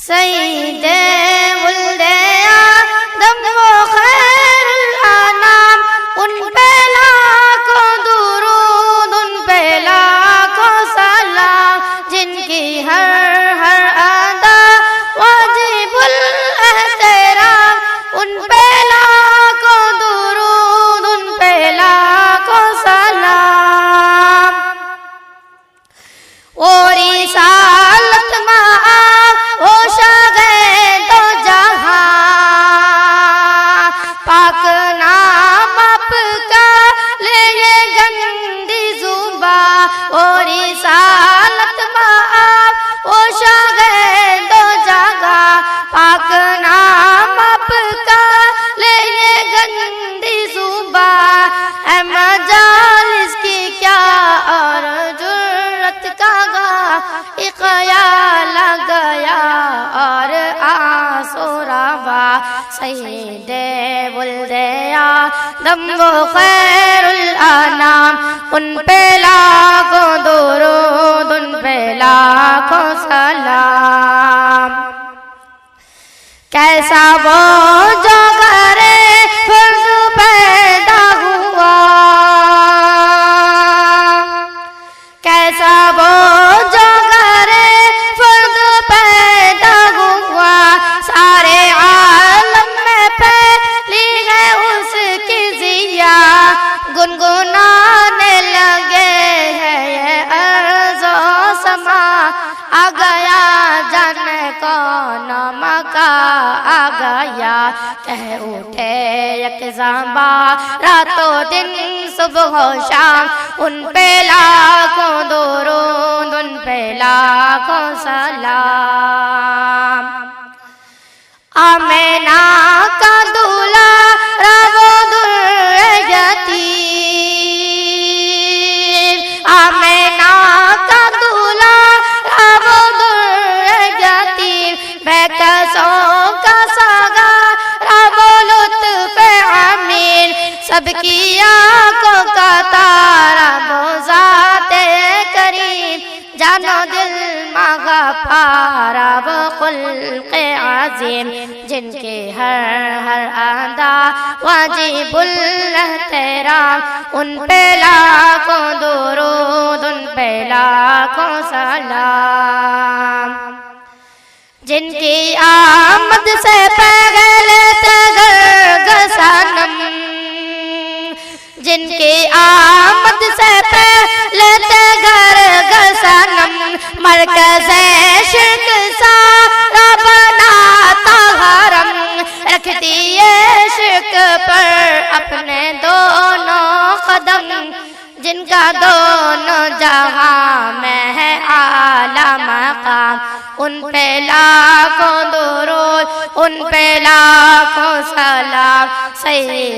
سید ولد آدم و خیر الانام، ان پہ لاکھوں درود، ان پہ لاکھوں سلام، جن کی ہر ادا واجب الاحترام، ان پہ لاکھوں درود، ان پہ لاکھوں سلام۔ وہ رسالت مآب وہ شاگے دو جہاں، پاک نام آپ کا لے یہ گندی زباں، وہ رسالت مآب وہ شاگے دو جگہ، پاک نام آپ کا لے یہ گندی زباں، اے مجالس کی کیا اور جرت کا گاہ، ایک خیال گیا اور آنسو روا، سید ولد آدم و خیر الانام، ان پہ لاکھوں درود، ان پہ لاکھوں سلام۔ کیسا وہ جو گھرے فرض پیدا ہوا، کیسا وہ جو گھرے فرض پیدا ہوا، سارے عالم میں پھیلی ہے اس کی ضیا، گنگنانے لگے ہے یہ ارض و سما، آ گیا جانے کون مکہ آ گیا، کہہ اٹھے یک زباں راتوں دن صبح و شام، ان پہ لاکھوں درود، ان پہ لاکھوں سلام۔ آمینہ کا دولارا وہ در یتیم، آمینہ کا دولارا وہ در یتیم، بے کسوں کا سگارا وہ لطف امین، سب کی آنکھوں کا تارا وہ ذات کریم، جان و دل مغفارا وہ خلق عظیم، جن کے ہر ادا واجب الاحترام، ان پہ لاکھوں درود، ان پہ لاکھوں سلام۔ جن کی آمد سے پہلے تھے گرگ صنم، جن کی آمد سے پہلے تھے گرگ صنم، مرکز شرک سارا بناتا حرم، رکھتی ہے شرک پر اپنے دونوں قدم، جن کا دونوں جہاں میں ہے اعلیٰ مقام، ان پہ لاکھوں درود، ان پہ لاکھوں سلام، سید